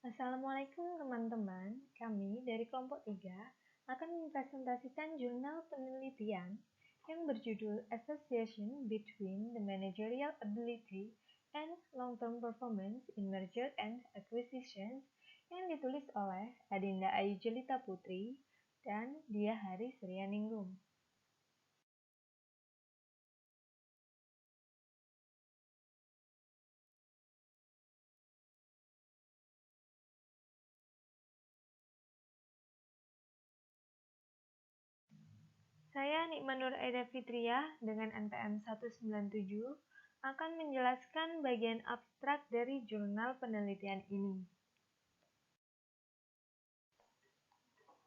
Assalamualaikum teman-teman, kami dari kelompok 3 akan mempresentasikan jurnal penelitian yang berjudul Association Between the Managerial Ability and Long-Term Performance in Merger and Acquisitions yang ditulis oleh Adinda Ayu Jelita Putri dan Diah Hari Suryaningrum. Saya Nikma Nur Aida Fitriah dengan NPM 197 akan menjelaskan bagian abstrak dari jurnal penelitian ini.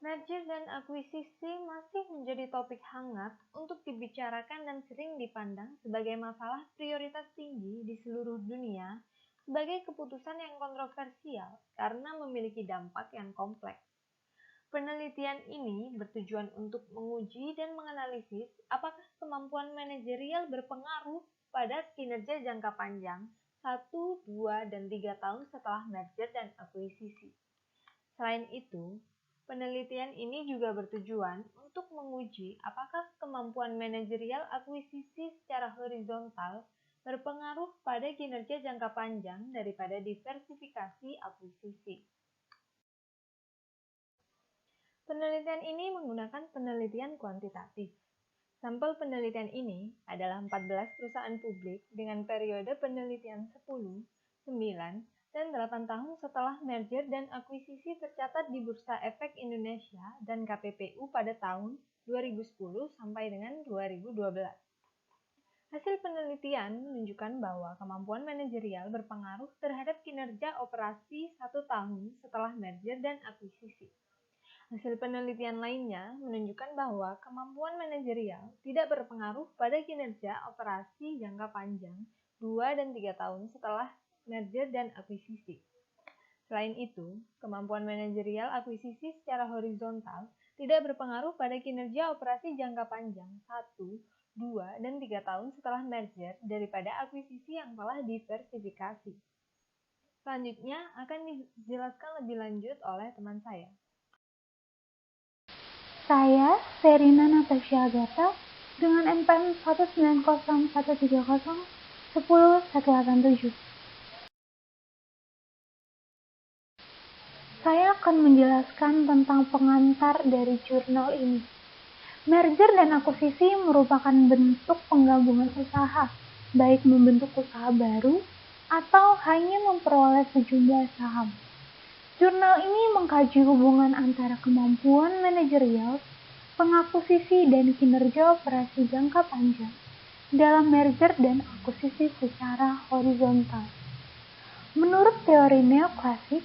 Merger dan akuisisi masih menjadi topik hangat untuk dibicarakan dan sering dipandang sebagai masalah prioritas tinggi di seluruh dunia sebagai keputusan yang kontroversial karena memiliki dampak yang kompleks. Penelitian ini bertujuan untuk menguji dan menganalisis apakah kemampuan manajerial berpengaruh pada kinerja jangka panjang 1, 2, dan 3 tahun setelah merger dan akuisisi. Selain itu, penelitian ini juga bertujuan untuk menguji apakah kemampuan manajerial akuisisi secara horizontal berpengaruh pada kinerja jangka panjang daripada diversifikasi akuisisi. Penelitian ini menggunakan penelitian kuantitatif. Sampel penelitian ini adalah 14 perusahaan publik dengan periode penelitian 10, 9, dan 8 tahun setelah merger dan akuisisi tercatat di Bursa Efek Indonesia dan KPPU pada tahun 2010 sampai dengan 2012. Hasil penelitian menunjukkan bahwa kemampuan manajerial berpengaruh terhadap kinerja operasi 1 tahun setelah merger dan akuisisi. Hasil penelitian lainnya menunjukkan bahwa kemampuan manajerial tidak berpengaruh pada kinerja operasi jangka panjang 2 dan 3 tahun setelah merger dan akuisisi. Selain itu, kemampuan manajerial akuisisi secara horizontal tidak berpengaruh pada kinerja operasi jangka panjang 1, 2, dan 3 tahun setelah merger daripada akuisisi yang telah diversifikasi. Selanjutnya akan dijelaskan lebih lanjut oleh teman saya. Saya, Serina Natasha Agatha, dengan NPM 19013010187. Saya akan menjelaskan tentang pengantar dari jurnal ini. Merger dan akuisisi merupakan bentuk penggabungan usaha, baik membentuk usaha baru atau hanya memperoleh sejumlah saham. Jurnal ini mengkaji hubungan antara kemampuan manajerial, pengakuisisi, dan kinerja operasi jangka panjang dalam merger dan akuisisi secara horizontal. Menurut teori neoklasik,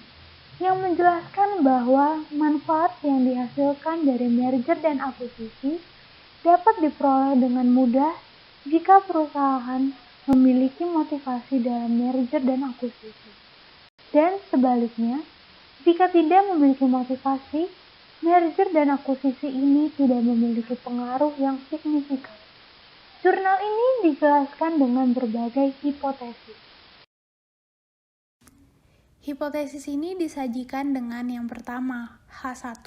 yang menjelaskan bahwa manfaat yang dihasilkan dari merger dan akuisisi dapat diperoleh dengan mudah jika perusahaan memiliki motivasi dalam merger dan akuisisi. Dan sebaliknya, jika tidak memiliki motivasi, merger dan akuisisi ini tidak memiliki pengaruh yang signifikan. Jurnal ini dijelaskan dengan berbagai hipotesis. Hipotesis ini disajikan dengan yang pertama, H1,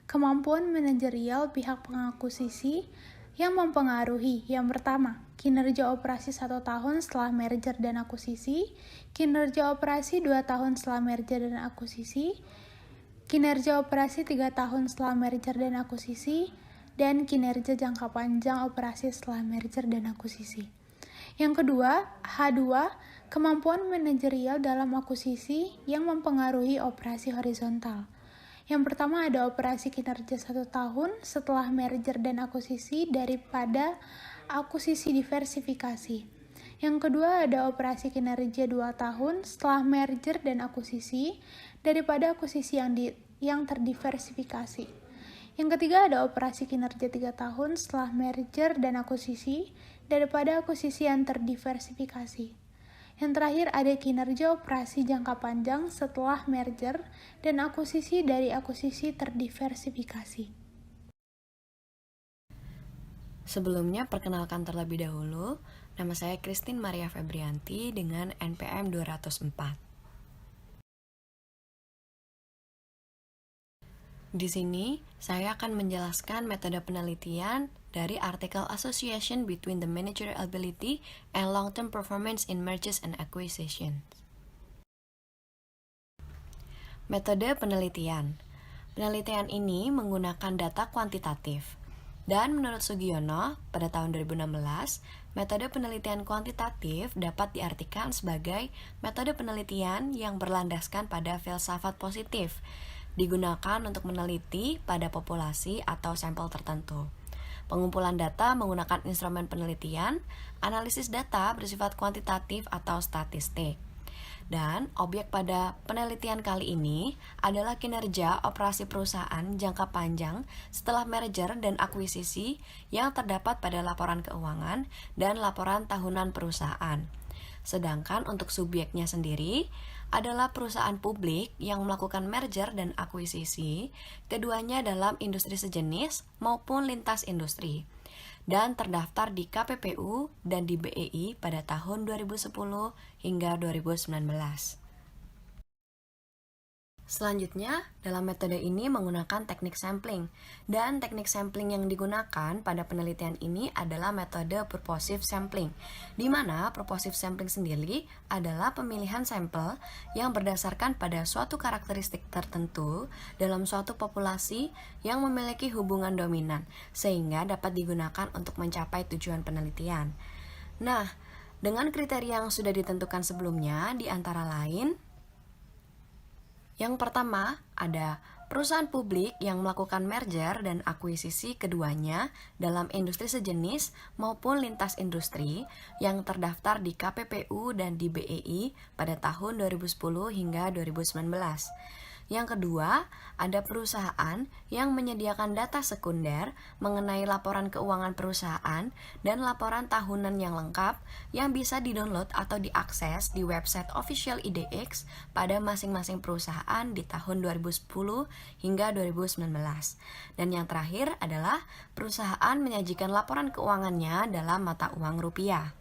kemampuan manajerial pihak pengakuisisi yang mempengaruhi. Yang pertama, kinerja operasi 1 tahun setelah merger dan akuisisi, kinerja operasi 2 tahun setelah merger dan akuisisi, kinerja operasi 3 tahun setelah merger dan akuisisi, dan kinerja jangka panjang operasi setelah merger dan akuisisi. Yang kedua, H2, kemampuan manajerial dalam akuisisi yang mempengaruhi operasi horizontal. Yang pertama ada operasi kinerja 1 tahun setelah merger dan akuisisi daripada akuisisi diversifikasi. Yang kedua ada operasi kinerja 2 tahun setelah merger dan akuisisi daripada akuisisi yang terdiversifikasi. Yang ketiga ada operasi kinerja 3 tahun setelah merger dan akuisisi daripada akuisisi yang terdiversifikasi. Yang terakhir ada kinerja operasi jangka panjang setelah merger dan akuisisi dari akuisisi terdiversifikasi. Sebelumnya perkenalkan terlebih dahulu, nama saya Christine Maria Febrianti dengan NPM 204. Di sini, saya akan menjelaskan metode penelitian dari artikel Association between the Managerial Ability and Long-Term Performance in Mergers and Acquisitions. Metode penelitian. Penelitian ini menggunakan data kuantitatif. Dan menurut Sugiono, pada tahun 2016, metode penelitian kuantitatif dapat diartikan sebagai metode penelitian yang berlandaskan pada filsafat positif, digunakan untuk meneliti pada populasi atau sampel tertentu. Pengumpulan data menggunakan instrumen penelitian, analisis data bersifat kuantitatif atau statistik. Dan objek pada penelitian kali ini adalah kinerja operasi perusahaan jangka panjang setelah merger dan akuisisi yang terdapat pada laporan keuangan dan laporan tahunan perusahaan. Sedangkan untuk subjeknya sendiri adalah perusahaan publik yang melakukan merger dan akuisisi, keduanya dalam industri sejenis maupun lintas industri, dan terdaftar di KPPU dan di BEI pada tahun 2010 hingga 2019. Selanjutnya, dalam metode ini menggunakan teknik sampling, dan teknik sampling yang digunakan pada penelitian ini adalah metode purposive sampling, di mana purposive sampling sendiri adalah pemilihan sampel yang berdasarkan pada suatu karakteristik tertentu dalam suatu populasi yang memiliki hubungan dominan, sehingga dapat digunakan untuk mencapai tujuan penelitian. Nah, dengan kriteria yang sudah ditentukan sebelumnya, di antara lain, yang pertama, ada perusahaan publik yang melakukan merger dan akuisisi keduanya dalam industri sejenis maupun lintas industri yang terdaftar di KPPU dan di BEI pada tahun 2010 hingga 2019. Yang kedua, ada perusahaan yang menyediakan data sekunder mengenai laporan keuangan perusahaan dan laporan tahunan yang lengkap yang bisa didownload atau diakses di website official IDX pada masing-masing perusahaan di tahun 2010 hingga 2019. Dan yang terakhir adalah perusahaan menyajikan laporan keuangannya dalam mata uang rupiah.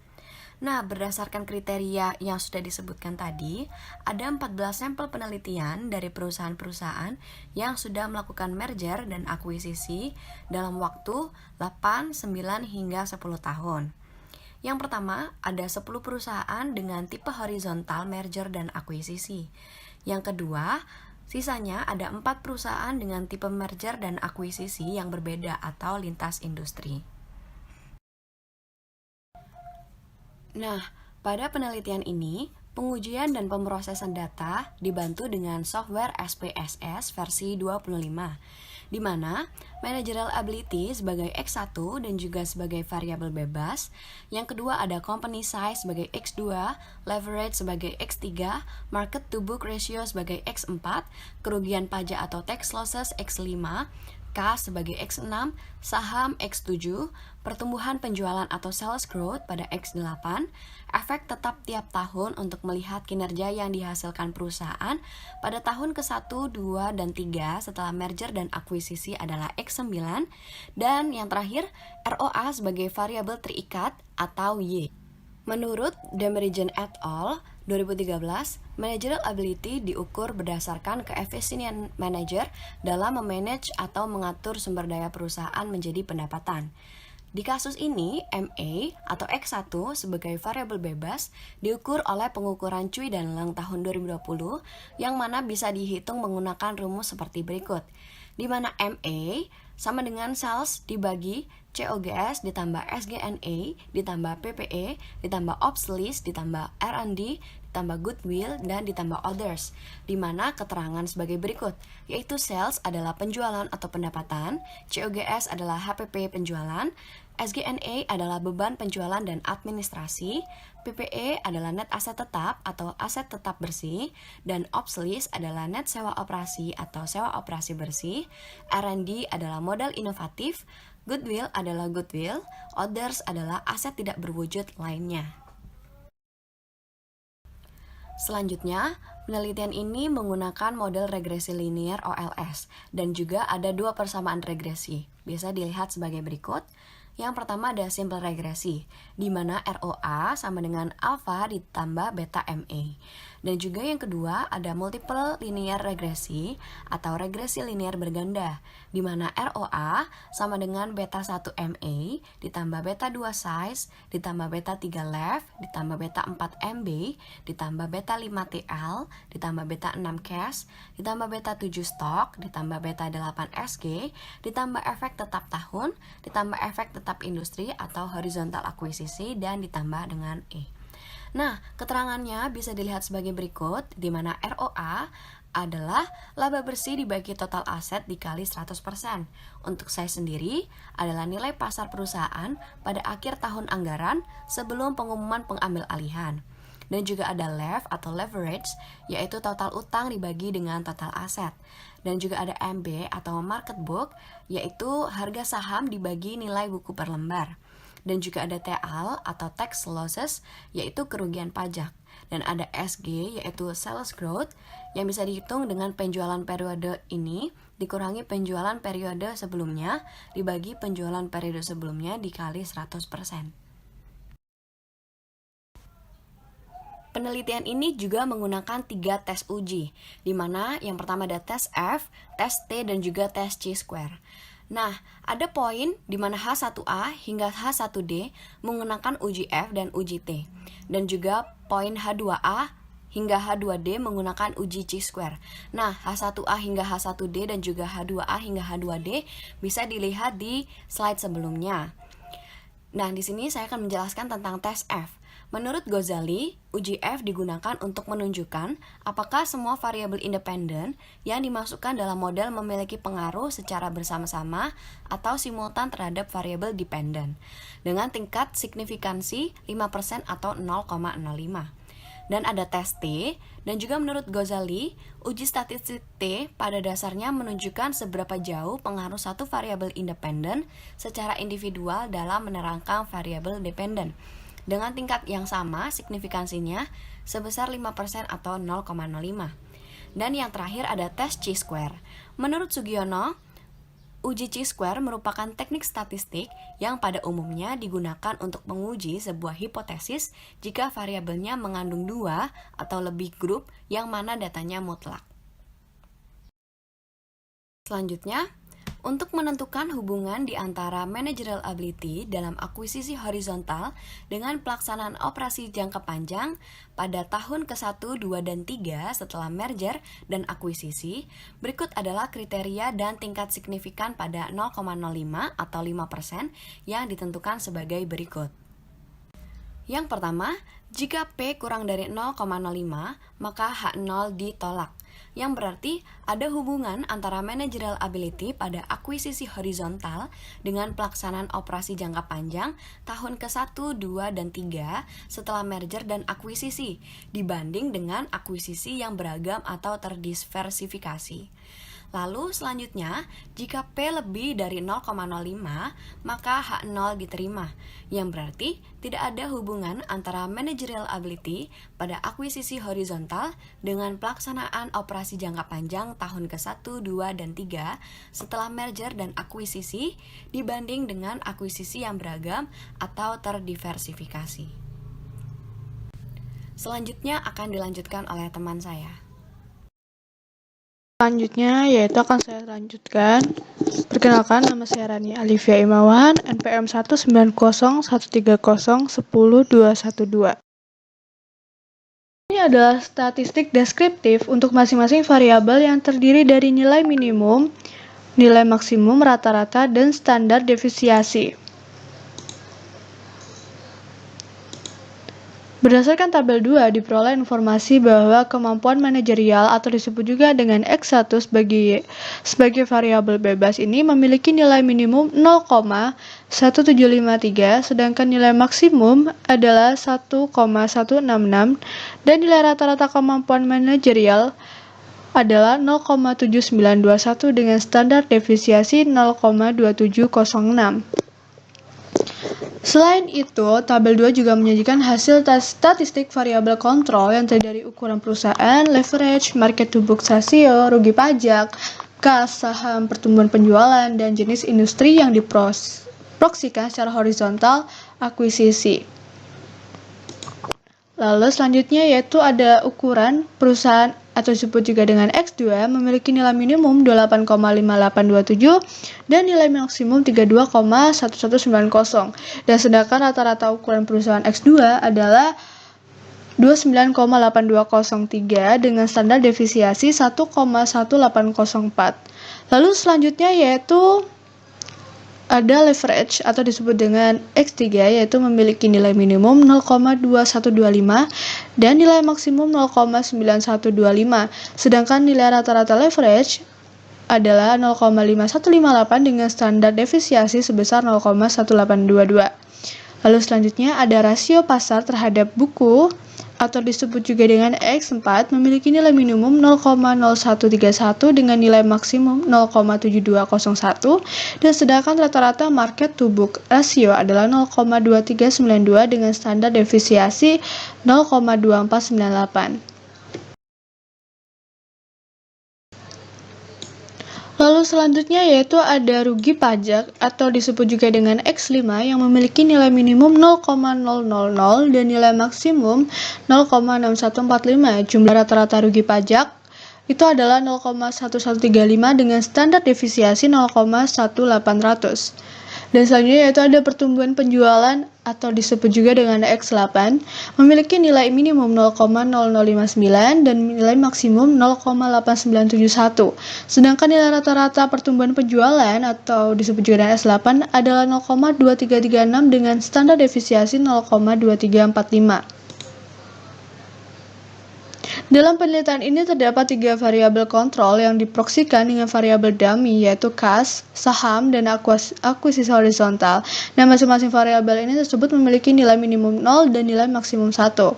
Nah, berdasarkan kriteria yang sudah disebutkan tadi, ada 14 sampel penelitian dari perusahaan-perusahaan yang sudah melakukan merger dan akuisisi dalam waktu 8, 9, hingga 10 tahun. Yang pertama, ada 10 perusahaan dengan tipe horizontal merger dan akuisisi. Yang kedua, sisanya ada 4 perusahaan dengan tipe merger dan akuisisi yang berbeda atau lintas industri. Nah, pada penelitian ini, pengujian dan pemrosesan data dibantu dengan software SPSS versi 25, di mana managerial ability sebagai X1 dan juga sebagai variabel bebas, yang kedua ada company size sebagai X2, leverage sebagai X3, market to book ratio sebagai X4, kerugian pajak atau tax losses X5, K sebagai X6, saham X7, pertumbuhan penjualan atau sales growth pada X8, efek tetap tiap tahun untuk melihat kinerja yang dihasilkan perusahaan pada tahun ke-1, 2, dan 3 setelah merger dan akuisisi adalah X9, dan yang terakhir ROA sebagai variabel terikat atau Y. Menurut Demerigen et al. 2013, managerial ability diukur berdasarkan keefisiensian manajer dalam memanage atau mengatur sumber daya perusahaan menjadi pendapatan. Di kasus ini, MA atau X1 sebagai variabel bebas diukur oleh pengukuran Cui dan Leng tahun 2020 yang mana bisa dihitung menggunakan rumus seperti berikut, di mana MA sama dengan sales dibagi COGS ditambah SG&A ditambah PPE ditambah ops list ditambah R&D ditambah goodwill dan ditambah others, di mana keterangan sebagai berikut, yaitu sales adalah penjualan atau pendapatan, COGS adalah HPP penjualan, SG&A adalah beban penjualan dan administrasi, PPE adalah net aset tetap atau aset tetap bersih, dan ops list adalah net sewa operasi atau sewa operasi bersih, R&D adalah modal inovatif, goodwill adalah goodwill, others adalah aset tidak berwujud lainnya. Selanjutnya, penelitian ini menggunakan model regresi linear OLS dan juga ada 2 persamaan regresi. Bisa dilihat sebagai berikut. Yang pertama ada simple regresi, di mana ROA sama dengan alpha ditambah beta MA. Dan juga yang kedua ada multiple linear regresi atau regresi linear berganda, di mana ROA sama dengan beta 1 MA ditambah beta 2 size ditambah beta 3 left ditambah beta 4 MB ditambah beta 5 TL ditambah beta 6 cash ditambah beta 7 stock ditambah beta 8 SG ditambah efek tetap tahun ditambah efek tetap industri atau horizontal akuisisi dan ditambah dengan E. Nah, keterangannya bisa dilihat sebagai berikut, di mana ROA adalah laba bersih dibagi total aset dikali 100%. Untuk saya sendiri adalah nilai pasar perusahaan pada akhir tahun anggaran sebelum pengumuman pengambil alihan. Dan juga ada LEV atau leverage, yaitu total utang dibagi dengan total aset. Dan juga ada MB atau market book, yaitu harga saham dibagi nilai buku per lembar. Dan juga ada TL atau tax losses, yaitu kerugian pajak. Dan ada SG, yaitu sales growth, yang bisa dihitung dengan penjualan periode ini dikurangi penjualan periode sebelumnya dibagi penjualan periode sebelumnya dikali 100%. Penelitian ini juga menggunakan 3 tes uji, di mana yang pertama ada tes F, tes T, dan juga tes C-square. Nah, ada poin di mana H1A hingga H1D menggunakan uji F dan uji T. Dan juga poin H2A hingga H2D menggunakan uji C-square. Nah, H1A hingga H1D dan juga H2A hingga H2D bisa dilihat di slide sebelumnya. Nah, di sini saya akan menjelaskan tentang tes F. Menurut Ghazali, uji F digunakan untuk menunjukkan apakah semua variabel independen yang dimasukkan dalam model memiliki pengaruh secara bersama-sama atau simultan terhadap variabel dependen dengan tingkat signifikansi 5% atau 0,05. Dan ada tes T, dan juga menurut Ghazali, uji statistik T pada dasarnya menunjukkan seberapa jauh pengaruh satu variabel independen secara individual dalam menerangkan variabel dependen dengan tingkat yang sama signifikansinya sebesar 5% atau 0,05. Dan yang terakhir ada tes C-square. Menurut Sugiono, uji C-square merupakan teknik statistik yang pada umumnya digunakan untuk menguji sebuah hipotesis jika variabelnya mengandung 2 atau lebih grup yang mana datanya mutlak. Selanjutnya, untuk menentukan hubungan di antara managerial ability dalam akuisisi horizontal dengan pelaksanaan operasi jangka panjang pada tahun ke-1, 2, dan 3 setelah merger dan akuisisi, berikut adalah kriteria dan tingkat signifikan pada 0,05 atau 5% yang ditentukan sebagai berikut. Yang pertama, jika P kurang dari 0,05, maka H0 ditolak. Yang berarti ada hubungan antara managerial ability pada akuisisi horizontal dengan pelaksanaan operasi jangka panjang tahun ke-1, 2, dan 3 setelah merger dan akuisisi dibanding dengan akuisisi yang beragam atau terdiversifikasi. Lalu selanjutnya, jika P lebih dari 0,05, maka H0 diterima, yang berarti tidak ada hubungan antara managerial ability pada akuisisi horizontal dengan pelaksanaan operasi jangka panjang tahun ke-1, 2, dan 3 setelah merger dan akuisisi dibanding dengan akuisisi yang beragam atau terdiversifikasi. Selanjutnya akan dilanjutkan oleh teman saya. Selanjutnya yaitu akan saya lanjutkan. Perkenalkan, nama saya Rani Alivia Imawan, NPM 19013010212. Ini adalah statistik deskriptif untuk masing-masing variabel yang terdiri dari nilai minimum, nilai maksimum rata-rata, dan standar deviasi. Berdasarkan tabel 2 diperoleh informasi bahwa kemampuan manajerial atau disebut juga dengan X1 sebagai variabel bebas ini memiliki nilai minimum 0,1753 sedangkan nilai maksimum adalah 1,166 dan nilai rata-rata kemampuan manajerial adalah 0,7921 dengan standar deviasi 0,2706. Selain itu, tabel 2 juga menyajikan hasil statistik variabel kontrol yang terdiri dari ukuran perusahaan, leverage, market to book ratio, rugi pajak, kas, saham, pertumbuhan penjualan, dan jenis industri yang diproksikan secara horizontal akuisisi. Lalu selanjutnya yaitu ada ukuran perusahaan atau disebut juga dengan X2 memiliki nilai minimum 28,5827 dan nilai maksimum 32,1190. Dan sedangkan rata-rata ukuran perusahaan X2 adalah 29,8203 dengan standar defisiasi 1,1804. Lalu selanjutnya yaitu ada leverage atau disebut dengan X3 yaitu memiliki nilai minimum 0,2125 dan nilai maksimum 0,9125. Sedangkan nilai rata-rata leverage adalah 0,5158 dengan standar defisiasi sebesar 0,1822. Lalu selanjutnya ada rasio pasar terhadap buku atau disebut juga dengan X4 memiliki nilai minimum 0,0131 dengan nilai maksimum 0,7201 dan sedangkan rata-rata market to book rasio adalah 0,2392 dengan standar defisiasi 0,2498. Lalu selanjutnya yaitu ada rugi pajak atau disebut juga dengan X5 yang memiliki nilai minimum 0,000 dan nilai maksimum 0,6145. Jumlah rata-rata rugi pajak itu adalah 0,1135 dengan standar defisiasi 0,1800. Dan selanjutnya yaitu ada pertumbuhan penjualan atau disebut juga dengan X8 memiliki nilai minimum 0,0059 dan nilai maksimum 0,8971. Sedangkan nilai rata-rata pertumbuhan penjualan atau disebut juga dengan S8 adalah 0,2336 dengan standar defisiasi 0,2345. Dalam penelitian ini terdapat 3 variabel kontrol yang diproksikan dengan variabel dummy yaitu kas, saham, dan akuisisi horizontal. Nah, masing-masing variabel ini tersebut memiliki nilai minimum 0 dan nilai maksimum 1.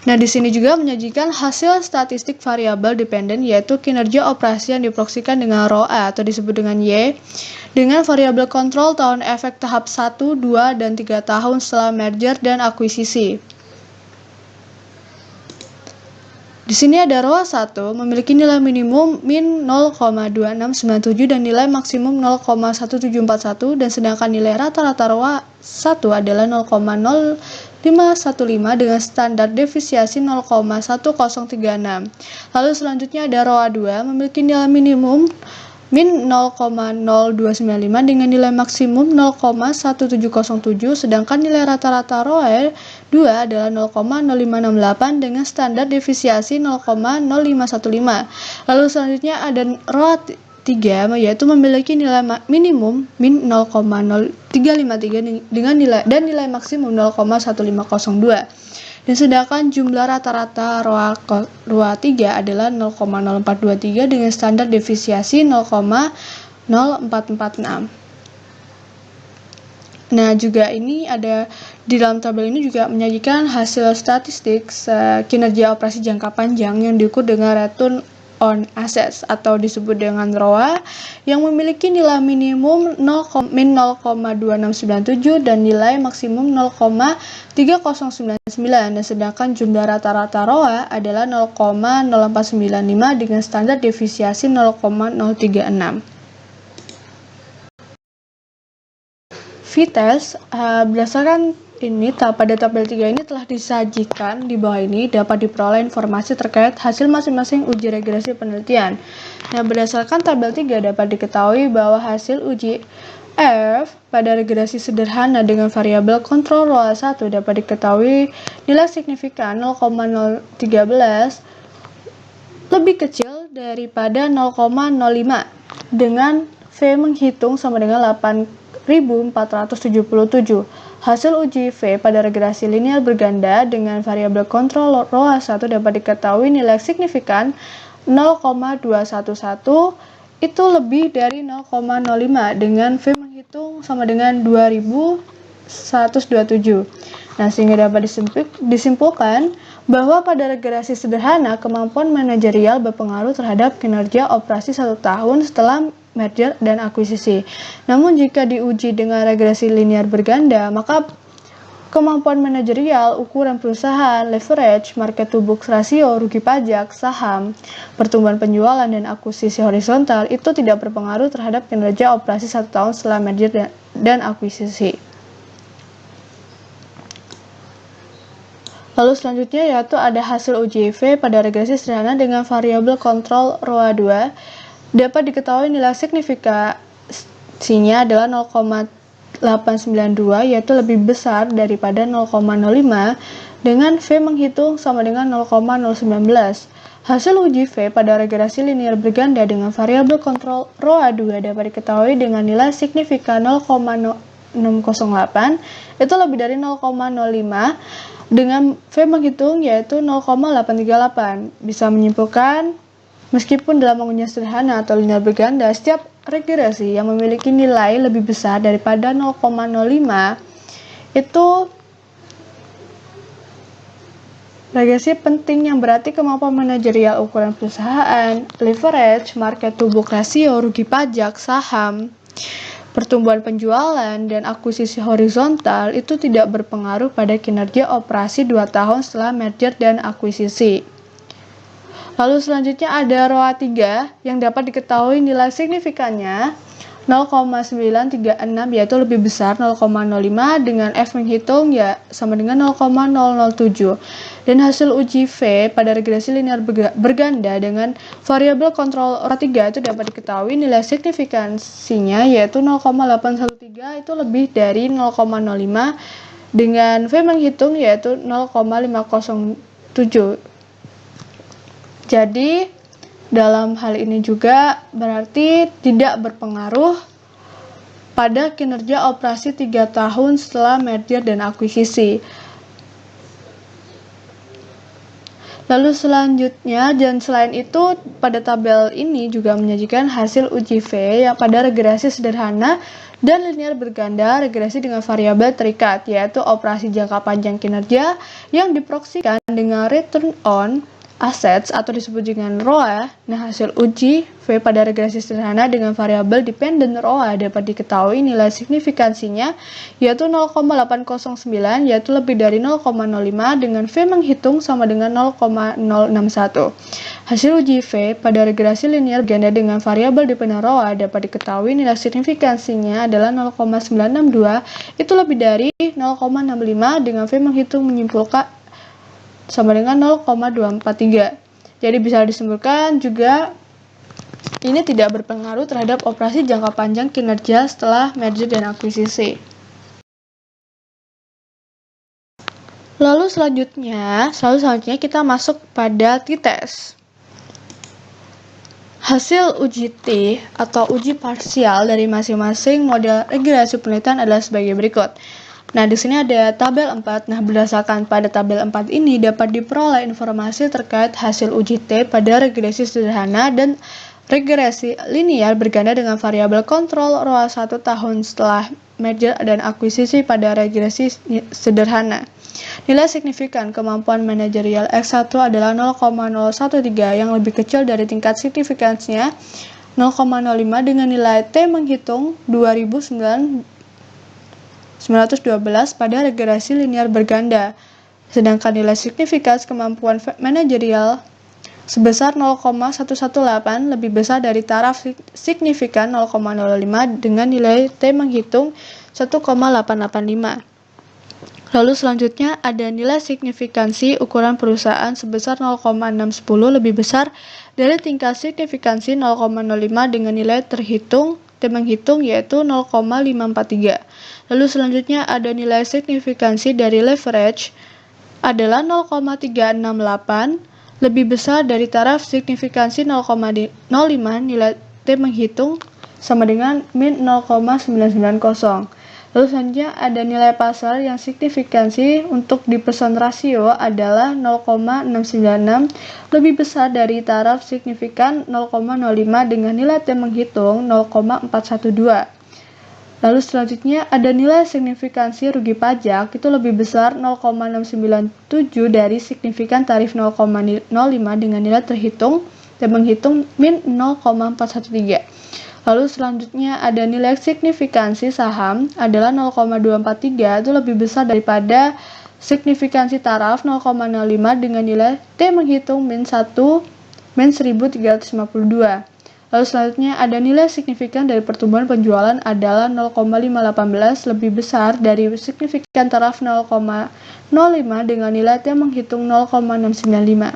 Nah, di sini juga menyajikan hasil statistik variabel dependen yaitu kinerja operasi yang diproksikan dengan ROA atau disebut dengan Y dengan variabel kontrol tahun efek tahap 1, 2, dan 3 tahun setelah merger dan akuisisi. Di sini ada ROA 1 memiliki nilai minimum min 0,2697 dan nilai maksimum 0,1741 dan sedangkan nilai rata-rata ROA 1 adalah 0,0515 dengan standar defisiasi 0,1036. Lalu selanjutnya ada ROA 2 memiliki nilai minimum min 0,0295 dengan nilai maksimum 0,1707 sedangkan nilai rata-rata ROE 2 adalah 0,0568 dengan standar defisiasi 0,0515. Lalu selanjutnya ada ROA 3 yaitu memiliki nilai minimum min 0,0353 dengan nilai maksimum 0,1502. Dan sedangkan jumlah rata-rata ROA 3 adalah 0,0423 dengan standar defisiasi 0,0446. Nah, juga ini ada di dalam tabel ini juga menyajikan hasil statistik kinerja operasi jangka panjang yang diukur dengan return on assets atau disebut dengan ROA yang memiliki nilai minimum min 0,2697 dan nilai maksimum 0,3099 dan sedangkan jumlah rata-rata ROA adalah 0,0495 dengan standar defisiasi 0,036. Vites berdasarkan ini pada tabel 3 ini telah disajikan di bawah ini dapat diperoleh informasi terkait hasil masing-masing uji regresi penelitian. Nah, berdasarkan tabel 3 dapat diketahui bahwa hasil uji F pada regresi sederhana dengan variabel kontrol ROA 1 dapat diketahui nilai signifikan 0,013 lebih kecil daripada 0,05 dengan V menghitung sama dengan 8.477. Hasil uji V pada regresi linear berganda dengan variabel kontrol ROA 1 dapat diketahui nilai signifikan 0,211 itu lebih dari 0,05 dengan V menghitung sama dengan 2127. Nah, sehingga dapat disimpulkan bahwa pada regresi sederhana kemampuan manajerial berpengaruh terhadap kinerja operasi 1 tahun setelah merger dan akuisisi. Namun jika diuji dengan regresi linear berganda, maka kemampuan manajerial, ukuran perusahaan, leverage, market to book rasio, rugi pajak, saham, pertumbuhan penjualan, dan akuisisi horizontal itu tidak berpengaruh terhadap kinerja operasi 1 tahun setelah merger dan akuisisi. Lalu selanjutnya yaitu ada hasil uji IV pada regresi sederhana dengan variabel kontrol ROA2. Dapat diketahui nilai signifikansinya adalah 0,892 yaitu lebih besar daripada 0,05 dengan V menghitung sama dengan 0,019. Hasil uji V pada regresi linear berganda dengan variabel kontrol ROA2 dapat diketahui dengan nilai signifikan 0,608 itu lebih dari 0,05 dengan V menghitung yaitu 0,838. Bisa menyimpulkan meskipun dalam mengunyah sederhana atau linear berganda, setiap regresi yang memiliki nilai lebih besar daripada 0,05 itu regresi penting yang berarti kemampuan manajerial, ukuran perusahaan, leverage, market to book rasio, rugi pajak, saham, pertumbuhan penjualan, dan akuisisi horizontal itu tidak berpengaruh pada kinerja operasi 2 tahun setelah merger dan akuisisi. Lalu selanjutnya ada ROA3 yang dapat diketahui nilai signifikannya 0,936 yaitu lebih besar 0,05 dengan F menghitung ya sama dengan 0,007. Dan hasil uji V pada regresi linear berganda dengan variabel kontrol ROA3 itu dapat diketahui nilai signifikansinya yaitu 0,813 itu lebih dari 0,05 dengan V menghitung yaitu 0,507. Jadi dalam hal ini juga berarti tidak berpengaruh pada kinerja operasi 3 tahun setelah merger dan akuisisi. Lalu selanjutnya, dan selain itu pada tabel ini juga menyajikan hasil uji V yang pada regresi sederhana dan linear berganda regresi dengan variabel terikat, yaitu operasi jangka panjang kinerja yang diproksikan dengan return on assets atau disebut dengan ROA. Nah, hasil uji V pada regresi sederhana dengan variabel dependent ROA dapat diketahui nilai signifikansinya yaitu 0,809 yaitu lebih dari 0,05 dengan V menghitung sama dengan 0,061. Hasil uji V pada regresi linear berganda dengan variabel dependent ROA dapat diketahui nilai signifikansinya adalah 0,962 itu lebih dari 0,65 dengan V menghitung menyimpulkan sama dengan 0,243. Jadi bisa disimpulkan juga ini tidak berpengaruh terhadap operasi jangka panjang kinerja setelah merger dan akuisisi. Lalu selanjutnya kita masuk pada t-test. Hasil uji T atau uji parsial dari masing-masing model regresi penelitian adalah sebagai berikut. Nah, di sini ada tabel 4. Nah, berdasarkan pada tabel 4 ini dapat diperoleh informasi terkait hasil uji T pada regresi sederhana dan regresi linear berganda dengan variabel kontrol ROA 1 tahun setelah merger dan akuisisi pada regresi sederhana. Nilai signifikan kemampuan manajerial X1 adalah 0,013 yang lebih kecil dari tingkat signifikansinya 0,05 dengan nilai T menghitung 2912 pada regresi linear berganda, sedangkan nilai signifikans kemampuan manajerial sebesar 0,118 lebih besar dari taraf signifikan 0,05 dengan nilai T menghitung 1,885. Lalu selanjutnya ada nilai signifikansi ukuran perusahaan sebesar 0,610 lebih besar dari tingkat signifikansi 0,05 dengan nilai T menghitung yaitu 0,543. Lalu selanjutnya ada nilai signifikansi dari leverage adalah 0,368 lebih besar dari taraf signifikansi 0,05 nilai T menghitung sama dengan min 0,990. Lalu selanjutnya ada nilai pasar yang signifikansi untuk dipesan rasio adalah 0,696 lebih besar dari taraf signifikan 0,05 dengan nilai T menghitung 0,412. Lalu selanjutnya ada nilai signifikansi rugi pajak itu lebih besar 0,697 dari signifikan tarif 0,05 dengan nilai terhitung dan menghitung min 0,413. Lalu selanjutnya ada nilai signifikansi saham adalah 0,243, itu lebih besar daripada signifikansi taraf 0,05 dengan nilai T menghitung min 1352. Lalu selanjutnya ada nilai signifikan dari pertumbuhan penjualan adalah 0,518, lebih besar dari signifikan taraf 0,05 dengan nilai T menghitung 0,695.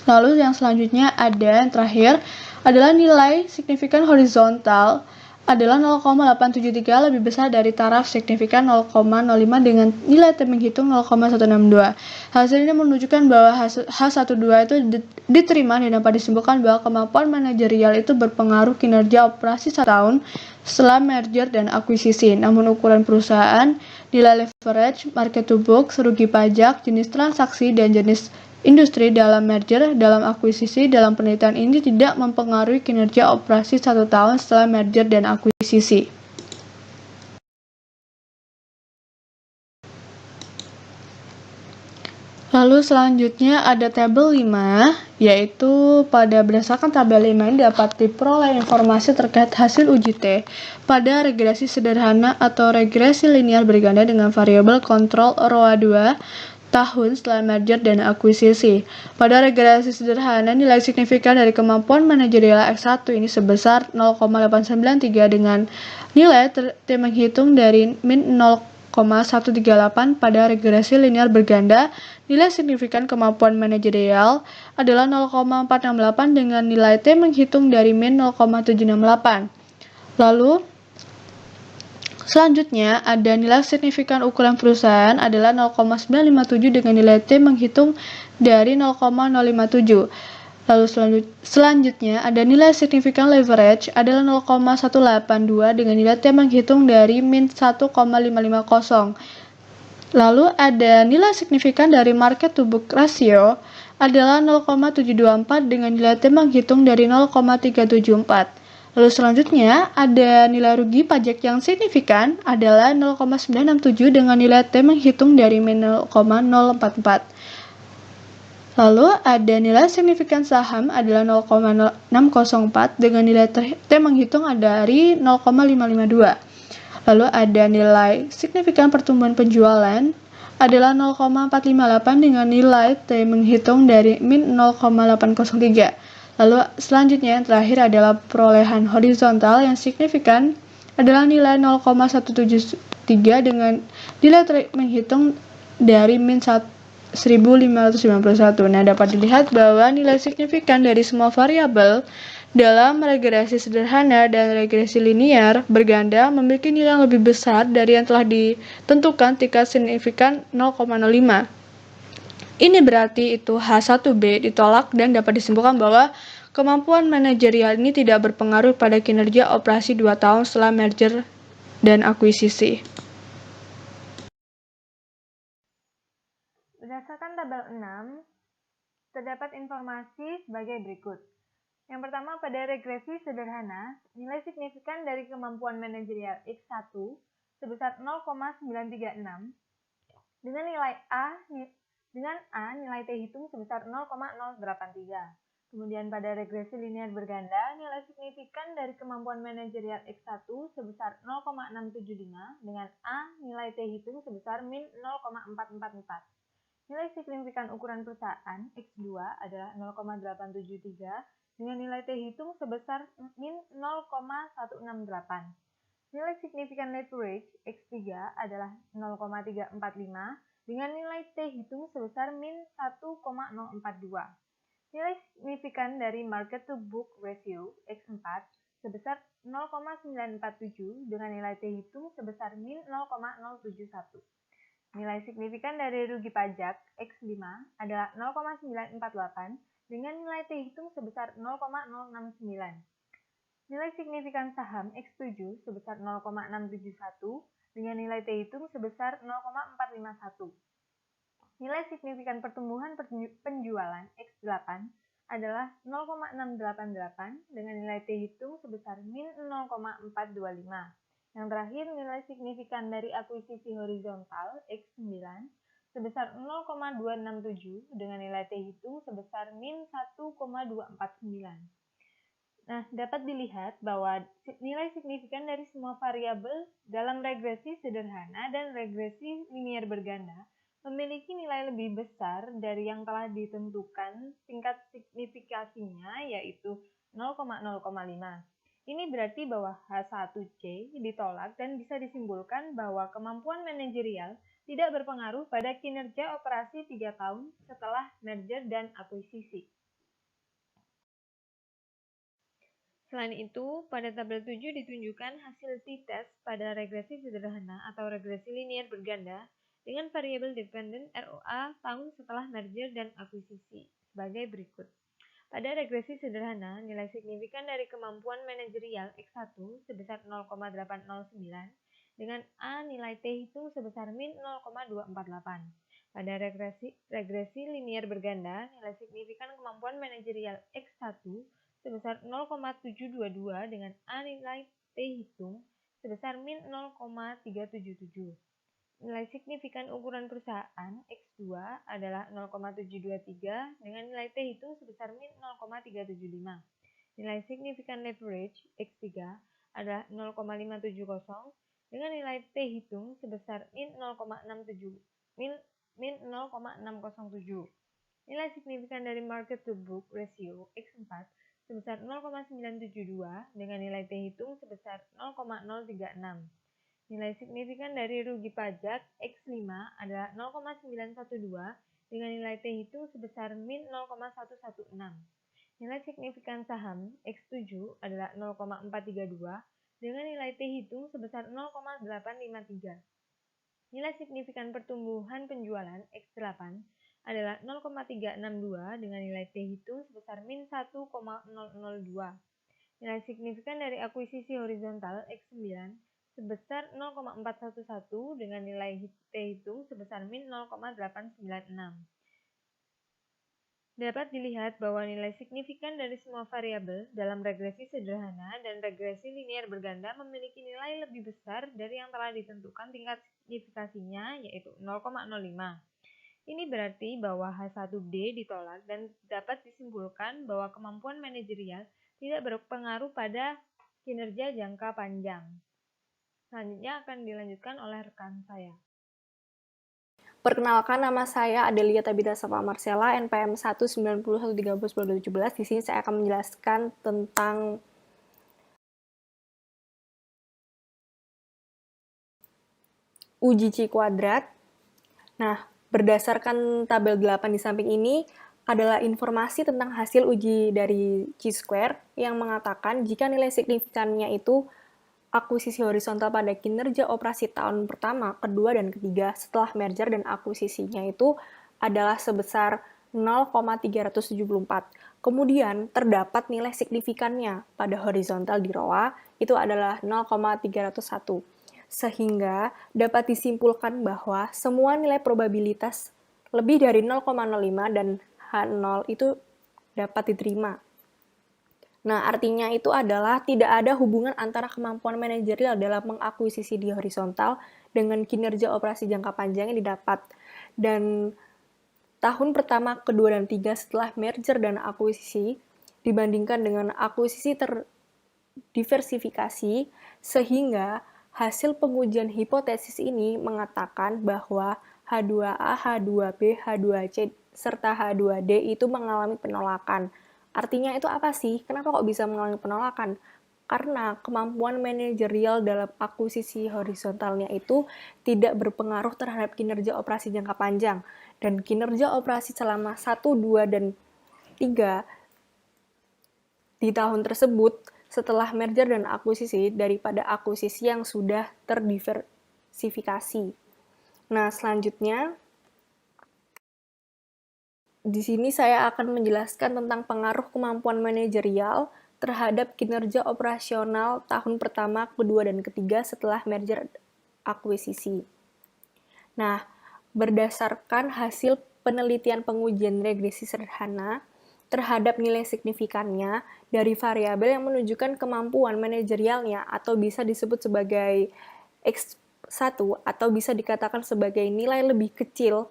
Lalu yang selanjutnya ada yang terakhir adalah nilai signifikan horizontal adalah 0,873, lebih besar dari taraf signifikan 0,05 dengan nilai T menghitung 0,162. Hasil ini menunjukkan bahwa H12 itu diterima dan dapat disimpulkan bahwa kemampuan manajerial itu berpengaruh kinerja operasi 1 tahun setelah merger dan akuisisi. Namun ukuran perusahaan, nilai leverage, market to book, rugi pajak, jenis transaksi, dan jenis industri dalam merger, dalam akuisisi, dalam penelitian ini tidak mempengaruhi kinerja operasi 1 tahun setelah merger dan akuisisi. Lalu selanjutnya ada tabel 5, yaitu pada berdasarkan tabel 5 ini dapat diperoleh informasi terkait hasil uji T pada regresi sederhana atau regresi linear berganda dengan variabel kontrol ROA2 tahun setelah merger dan akuisisi. Pada regresi sederhana, nilai signifikan dari kemampuan manajerial X1 ini sebesar 0,893 dengan nilai T menghitung dari min 0,138. Pada regresi linear berganda, nilai signifikan kemampuan manajerial adalah 0,468 dengan nilai T menghitung dari min 0,768. Lalu selanjutnya, ada nilai signifikan ukuran perusahaan adalah 0,957 dengan nilai T menghitung dari 0,057. Lalu selanjutnya, ada nilai signifikan leverage adalah 0,182 dengan nilai T menghitung dari min 1,550. Lalu ada nilai signifikan dari market to book ratio adalah 0,724 dengan nilai T menghitung dari 0,374. Lalu selanjutnya, ada nilai rugi pajak yang signifikan adalah 0,967 dengan nilai T menghitung dari min 0,044. Lalu ada nilai signifikan saham adalah 0,604 dengan nilai T menghitung dari 0,552. Lalu ada nilai signifikan pertumbuhan penjualan adalah 0,458 dengan nilai T menghitung dari min 0,803. Lalu selanjutnya yang terakhir adalah perolehan horizontal yang signifikan adalah nilai 0,173 dengan nilai menghitung dari min 1591. Nah, dapat dilihat bahwa nilai signifikan dari semua variabel dalam regresi sederhana dan regresi linear berganda memiliki nilai yang lebih besar dari yang telah ditentukan tingkat signifikan 0,05. Ini berarti itu H1B ditolak dan dapat disimpulkan bahwa kemampuan manajerial ini tidak berpengaruh pada kinerja operasi 2 tahun setelah merger dan akuisisi. Berdasarkan tabel 6, terdapat informasi sebagai berikut. Yang pertama, pada regresi sederhana, nilai signifikan dari kemampuan manajerial X1 sebesar 0,936 dengan A nilai T hitung sebesar 0,083. Kemudian pada regresi linear berganda, nilai signifikan dari kemampuan manajerial X1 sebesar 0,675 dengan A nilai T hitung sebesar min 0,444. Nilai signifikan ukuran perusahaan X2 adalah 0,873 dengan nilai T hitung sebesar min 0,168. Nilai signifikan leverage X3 adalah 0,345 dengan nilai T hitung sebesar min 1,042. Nilai signifikan dari market to book ratio X4 sebesar 0,947 dengan nilai T hitung sebesar min 0,071. Nilai signifikan dari rugi pajak X5 adalah 0,948 dengan nilai T hitung sebesar 0,069. Nilai signifikan saham X7 sebesar 0,671 dengan nilai T hitung sebesar 0,451. Nilai signifikan pertumbuhan penjualan X8 adalah 0,688 dengan nilai T hitung sebesar min 0,425. Yang terakhir, nilai signifikan dari akuisisi horizontal X9 sebesar 0,267 dengan nilai T hitung sebesar min 1,249. Nah, dapat dilihat bahwa nilai signifikan dari semua variabel dalam regresi sederhana dan regresi linier berganda memiliki nilai lebih besar dari yang telah ditentukan tingkat signifikasinya, yaitu 0,05. Ini berarti bahwa H1C ditolak dan bisa disimpulkan bahwa kemampuan manajerial tidak berpengaruh pada kinerja operasi 3 tahun setelah merger dan akuisisi. Selain itu, pada tabel 7 ditunjukkan hasil t-test pada regresi sederhana atau regresi linier berganda dengan variabel dependent ROA tahun setelah merger dan akuisisi sebagai berikut. Pada regresi sederhana, nilai signifikan dari kemampuan manajerial X1 sebesar 0,809 dengan A nilai T hitung sebesar min 0,248. Pada regresi linier berganda, nilai signifikan kemampuan manajerial X1 sebesar 0,722 dengan A nilai T hitung sebesar min 0,377. Nilai signifikan ukuran perusahaan X2 adalah 0,723 dengan nilai T hitung sebesar min 0,375. Nilai signifikan leverage X3 adalah 0,570 dengan nilai T hitung sebesar min 0,607. Nilai signifikan dari market to book ratio X4 sebesar 0,972 dengan nilai T hitung sebesar 0,036. Nilai signifikan dari rugi pajak X5 adalah 0,912 dengan nilai T hitung sebesar min 0,116. Nilai signifikan saham X7 adalah 0,432 dengan nilai T hitung sebesar 0,853. Nilai signifikan pertumbuhan penjualan X8 adalah 0,362 dengan nilai T hitung sebesar min 1,002. Nilai signifikan dari akuisisi horizontal X9 sebesar 0,411 dengan nilai T hitung sebesar min 0,896. Dapat dilihat bahwa nilai signifikan dari semua variabel dalam regresi sederhana dan regresi linier berganda memiliki nilai lebih besar dari yang telah ditentukan tingkat signifikasinya, yaitu 0,05. Ini berarti bahwa H1D ditolak dan dapat disimpulkan bahwa kemampuan manajerial tidak berpengaruh pada kinerja jangka panjang. Selanjutnya akan dilanjutkan oleh rekan saya. Perkenalkan, nama saya Adelia Tabita Sapa Marcella, NPM 19013002017. Di sini saya akan menjelaskan tentang uji C kuadrat. Nah, berdasarkan tabel 8 di samping ini adalah informasi tentang hasil uji dari C square yang mengatakan jika nilai signifikannya itu akuisisi horizontal pada kinerja operasi tahun pertama, kedua, dan ketiga setelah merger dan akuisisinya itu adalah sebesar 0,374. Kemudian terdapat nilai signifikannya pada horizontal di ROA itu adalah 0,301. Sehingga dapat disimpulkan bahwa semua nilai probabilitas lebih dari 0,05 dan H0 itu dapat diterima. Nah, artinya itu adalah tidak ada hubungan antara kemampuan manajerial dalam mengakuisisi di horizontal dengan kinerja operasi jangka panjang yang didapat. Dan tahun pertama, kedua, dan tiga setelah merger dan akuisisi dibandingkan dengan akuisisi terdiversifikasi, sehingga hasil pengujian hipotesis ini mengatakan bahwa H2A, H2B, H2C, serta H2D itu mengalami penolakan. Artinya itu apa sih? Kenapa kok bisa mengalami penolakan? Karena kemampuan manajerial dalam akuisisi horizontalnya itu tidak berpengaruh terhadap kinerja operasi jangka panjang. Dan kinerja operasi selama 1, 2, dan 3 di tahun tersebut setelah merger dan akuisisi daripada akuisisi yang sudah terdiversifikasi. Nah, selanjutnya di sini saya akan menjelaskan tentang pengaruh kemampuan manajerial terhadap kinerja operasional tahun pertama, kedua, dan ketiga setelah merger akuisisi. Nah, berdasarkan hasil penelitian pengujian regresi sederhana terhadap nilai signifikannya dari variabel yang menunjukkan kemampuan manajerialnya atau bisa disebut sebagai X1 atau bisa dikatakan sebagai nilai lebih kecil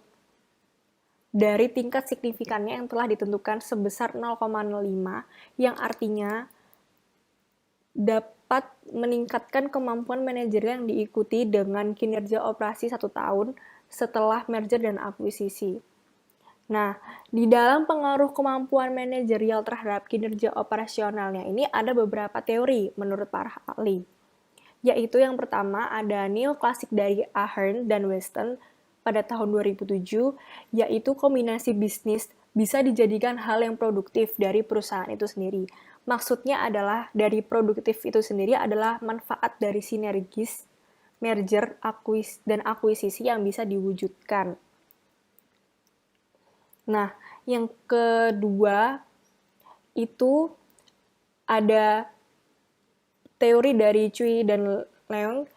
dari tingkat signifikannya yang telah ditentukan sebesar 0,05, yang artinya dapat meningkatkan kemampuan manajerial yang diikuti dengan kinerja operasi 1 tahun setelah merger dan akuisisi. Nah, di dalam pengaruh kemampuan manajerial terhadap kinerja operasionalnya ini ada beberapa teori menurut para ahli. Yaitu yang pertama ada neoklasik dari Ahern dan Weston pada tahun 2007, yaitu kombinasi bisnis bisa dijadikan hal yang produktif dari perusahaan itu sendiri. Maksudnya adalah dari produktif itu sendiri adalah manfaat dari sinergis, merger, dan akuisisi yang bisa diwujudkan. Nah, yang kedua itu ada teori dari Cui dan Leung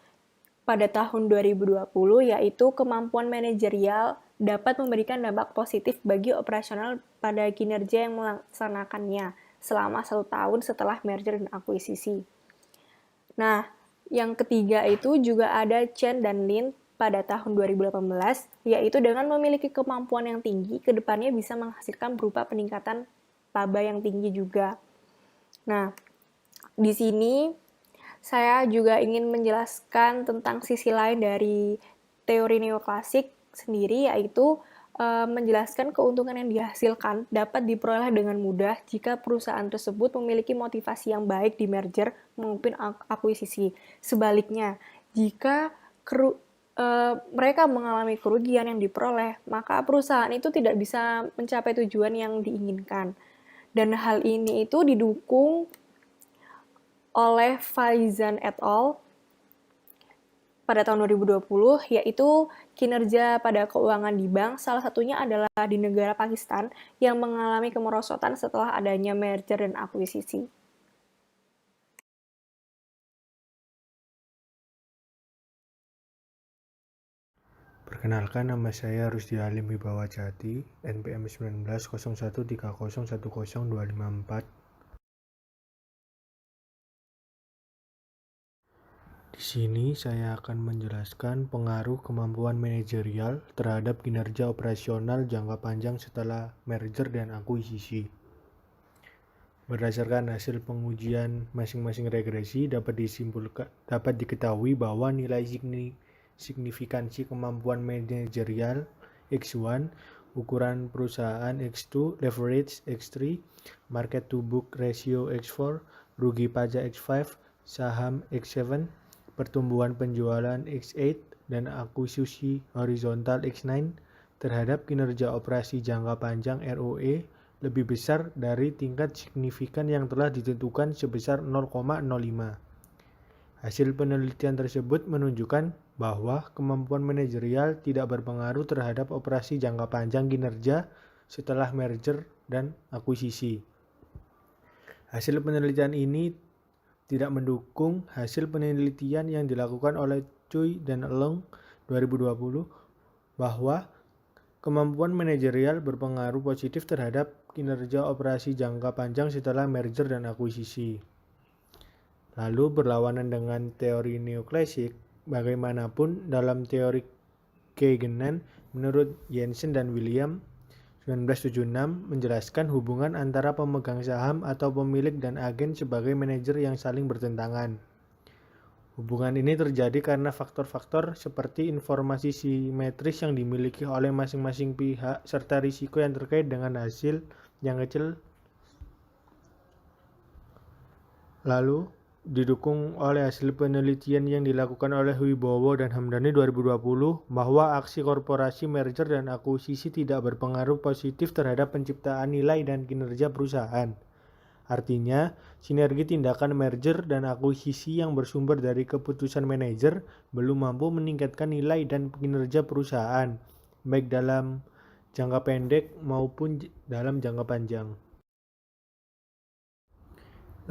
pada tahun 2020, yaitu kemampuan manajerial dapat memberikan dampak positif bagi operasional pada kinerja yang melaksanakannya selama 1 tahun setelah merger dan akuisisi. Nah, yang ketiga itu juga ada Chen dan Lin pada tahun 2018, yaitu dengan memiliki kemampuan yang tinggi, kedepannya bisa menghasilkan berupa peningkatan laba yang tinggi juga. Nah, di sini saya juga ingin menjelaskan tentang sisi lain dari teori neoklasik sendiri, yaitu menjelaskan keuntungan yang dihasilkan dapat diperoleh dengan mudah jika perusahaan tersebut memiliki motivasi yang baik di merger maupun akuisisi. Sebaliknya, jika mereka mengalami kerugian yang diperoleh, maka perusahaan itu tidak bisa mencapai tujuan yang diinginkan. Dan hal ini itu didukung oleh Faizan et al. Pada tahun 2020, yaitu kinerja pada keuangan di bank, salah satunya adalah di negara Pakistan yang mengalami kemerosotan setelah adanya merger dan akuisisi. Perkenalkan, nama saya Rusdi Halim Wibawa Jati, NPM 190130101024. Di sini saya akan menjelaskan pengaruh kemampuan manajerial terhadap kinerja operasional jangka panjang setelah merger dan akuisisi. Berdasarkan hasil pengujian masing-masing regresi dapat diketahui bahwa nilai signifikansi kemampuan manajerial X1, ukuran perusahaan X2, leverage X3, market to book ratio X4, rugi pajak X5, saham X7, pertumbuhan penjualan X8, dan akuisisi horizontal X9 terhadap kinerja operasi jangka panjang ROE lebih besar dari tingkat signifikan yang telah ditentukan sebesar 0,05. Hasil penelitian tersebut menunjukkan bahwa kemampuan manajerial tidak berpengaruh terhadap operasi jangka panjang kinerja setelah merger dan akuisisi. Hasil penelitian ini tidak mendukung hasil penelitian yang dilakukan oleh Cui dan Leung 2020 bahwa kemampuan manajerial berpengaruh positif terhadap kinerja operasi jangka panjang setelah merger dan akuisisi. Lalu berlawanan dengan teori neoklasik, bagaimanapun dalam teori Keigenan, menurut Jensen dan William 1976 menjelaskan hubungan antara pemegang saham atau pemilik dan agen sebagai manajer yang saling bertentangan. Hubungan ini terjadi karena faktor-faktor seperti informasi simetris yang dimiliki oleh masing-masing pihak serta risiko yang terkait dengan hasil yang kecil, lalu didukung oleh hasil penelitian yang dilakukan oleh Wibowo dan Hamdani 2020 bahwa aksi korporasi merger dan akuisisi tidak berpengaruh positif terhadap penciptaan nilai dan kinerja perusahaan. Artinya, sinergi tindakan merger dan akuisisi yang bersumber dari keputusan manajer belum mampu meningkatkan nilai dan kinerja perusahaan, baik dalam jangka pendek maupun dalam jangka panjang.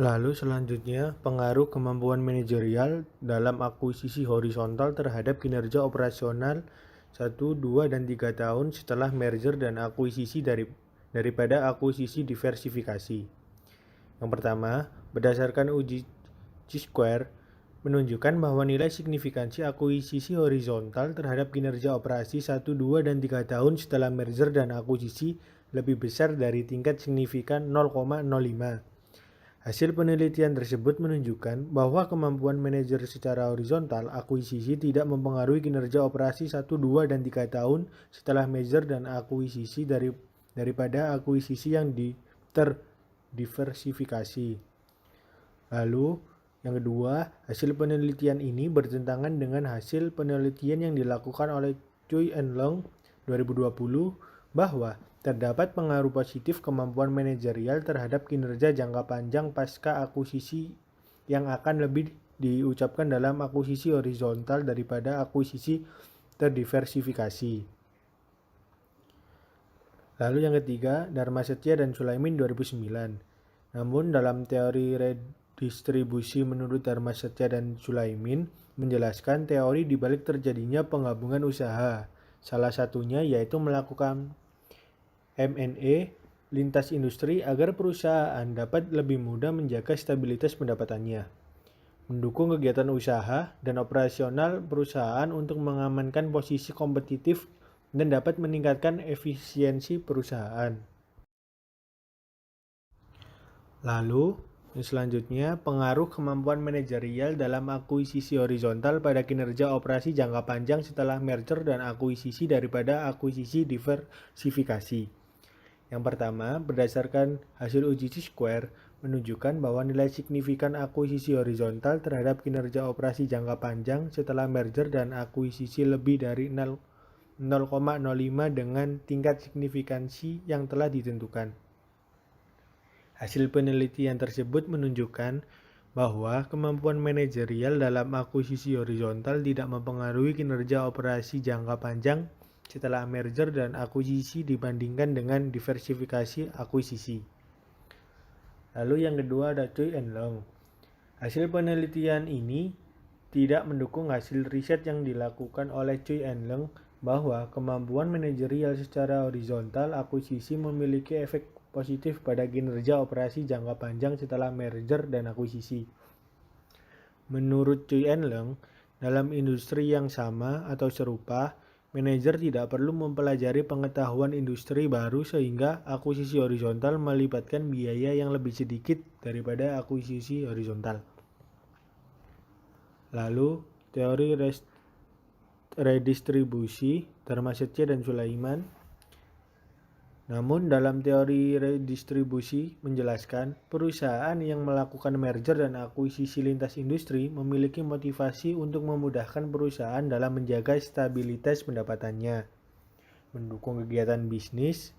Lalu selanjutnya, pengaruh kemampuan manajerial dalam akuisisi horizontal terhadap kinerja operasional 1, 2, dan 3 tahun setelah merger dan akuisisi daripada akuisisi diversifikasi. Yang pertama, berdasarkan uji Chi-square, menunjukkan bahwa nilai signifikansi akuisisi horizontal terhadap kinerja operasi 1, 2, dan 3 tahun setelah merger dan akuisisi lebih besar dari tingkat signifikan 0,05. Hasil penelitian tersebut menunjukkan bahwa kemampuan manajer secara horizontal akuisisi tidak mempengaruhi kinerja operasi 1, 2, dan 3 tahun setelah merger dan akuisisi daripada akuisisi yang terdiversifikasi. Lalu, yang kedua, hasil penelitian ini bertentangan dengan hasil penelitian yang dilakukan oleh Choi and Long 2020 bahwa terdapat pengaruh positif kemampuan manajerial terhadap kinerja jangka panjang pasca akuisisi yang akan lebih diucapkan dalam akuisisi horizontal daripada akuisisi terdiversifikasi. Lalu yang ketiga, Dharma Setia dan Sulaiman 2009. Namun dalam teori redistribusi menurut Dharma Setia dan Sulaiman menjelaskan teori dibalik terjadinya penggabungan usaha. Salah satunya yaitu melakukan M&A lintas industri agar perusahaan dapat lebih mudah menjaga stabilitas pendapatannya, mendukung kegiatan usaha dan operasional perusahaan untuk mengamankan posisi kompetitif dan dapat meningkatkan efisiensi perusahaan. Lalu, yang selanjutnya, pengaruh kemampuan manajerial dalam akuisisi horizontal pada kinerja operasi jangka panjang setelah merger dan akuisisi daripada akuisisi diversifikasi. Yang pertama, berdasarkan hasil uji Chi-square menunjukkan bahwa nilai signifikan akuisisi horizontal terhadap kinerja operasi jangka panjang setelah merger dan akuisisi lebih dari 0,05 dengan tingkat signifikansi yang telah ditentukan. Hasil penelitian tersebut menunjukkan bahwa kemampuan manajerial dalam akuisisi horizontal tidak mempengaruhi kinerja operasi jangka panjang setelah merger dan akuisisi dibandingkan dengan diversifikasi akuisisi. Lalu yang kedua ada Choi and Long. Hasil penelitian ini tidak mendukung hasil riset yang dilakukan oleh Choi and Long bahwa kemampuan manajerial secara horizontal akuisisi memiliki efek positif pada kinerja operasi jangka panjang setelah merger dan akuisisi. Menurut Choi and Long, dalam industri yang sama atau serupa, manajer tidak perlu mempelajari pengetahuan industri baru sehingga akuisisi horizontal melibatkan biaya yang lebih sedikit daripada akuisisi horizontal. Lalu, teori redistribusi Dharma Setia dan Sulaiman. Namun dalam teori redistribusi menjelaskan perusahaan yang melakukan merger dan akuisisi lintas industri memiliki motivasi untuk memudahkan perusahaan dalam menjaga stabilitas pendapatannya, mendukung kegiatan bisnis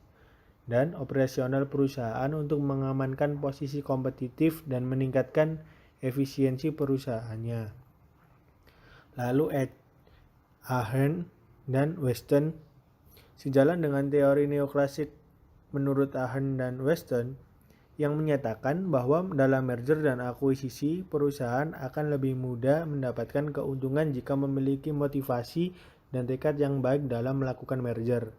dan operasional perusahaan untuk mengamankan posisi kompetitif dan meningkatkan efisiensi perusahaannya. Lalu Ahern dan Weston, sejalan dengan teori neoklasik menurut Ahern dan Weston yang menyatakan bahwa dalam merger dan akuisisi perusahaan akan lebih mudah mendapatkan keuntungan jika memiliki motivasi dan tekad yang baik dalam melakukan merger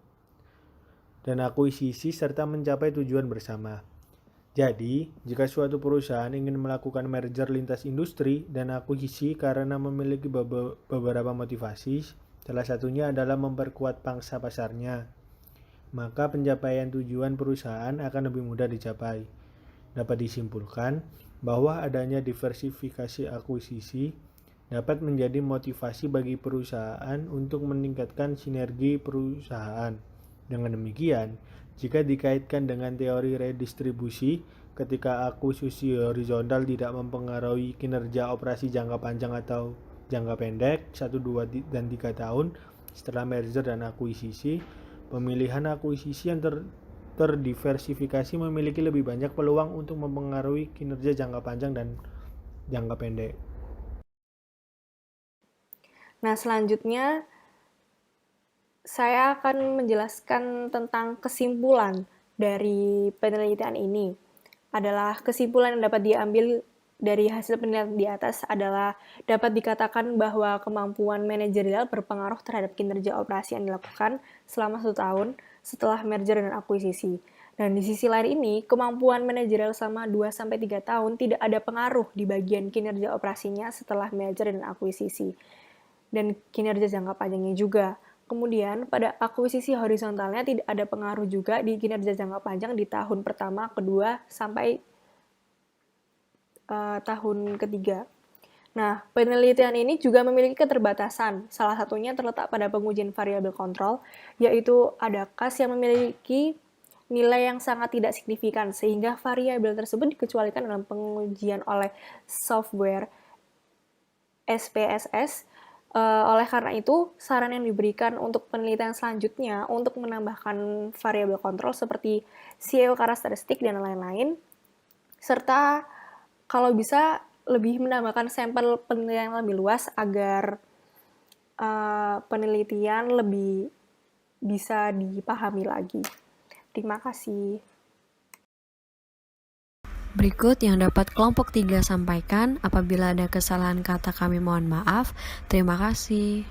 dan akuisisi serta mencapai tujuan bersama. Jadi, jika suatu perusahaan ingin melakukan merger lintas industri dan akuisisi karena memiliki beberapa motivasi, salah satunya adalah memperkuat pangsa pasarnya, maka pencapaian tujuan perusahaan akan lebih mudah dicapai. Dapat disimpulkan bahwa adanya diversifikasi akuisisi dapat menjadi motivasi bagi perusahaan untuk meningkatkan sinergi perusahaan. Dengan demikian, jika dikaitkan dengan teori redistribusi, ketika akuisisi horizontal tidak mempengaruhi kinerja operasi jangka panjang atau jangka pendek 1, 2, dan 3 tahun setelah merger dan akuisisi, pemilihan akuisisi yang terdiversifikasi memiliki lebih banyak peluang untuk mempengaruhi kinerja jangka panjang dan jangka pendek. Nah, selanjutnya saya akan menjelaskan tentang kesimpulan dari penelitian ini. Adalah kesimpulan yang dapat diambil dari hasil penelitian di atas adalah dapat dikatakan bahwa kemampuan manajerial berpengaruh terhadap kinerja operasi yang dilakukan selama 1 tahun setelah merger dan akuisisi. Dan di sisi lain ini, kemampuan manajerial selama 2-3 tahun tidak ada pengaruh di bagian kinerja operasinya setelah merger dan akuisisi. Dan kinerja jangka panjangnya juga. Kemudian, pada akuisisi horizontalnya tidak ada pengaruh juga di kinerja jangka panjang di tahun pertama, kedua, sampai tahun ketiga. Nah, penelitian ini juga memiliki keterbatasan. Salah satunya terletak pada pengujian variabel kontrol, yaitu ada kas yang memiliki nilai yang sangat tidak signifikan, sehingga variabel tersebut dikecualikan dalam pengujian oleh software SPSS. Oleh karena itu, saran yang diberikan untuk penelitian selanjutnya untuk menambahkan variabel kontrol seperti CEO karakteristik dan lain-lain, serta kalau bisa lebih menambahkan sampel penelitian yang lebih luas agar penelitian lebih bisa dipahami lagi. Terima kasih. Berikut yang dapat kelompok 3 sampaikan. Apabila ada kesalahan kata kami mohon maaf. Terima kasih.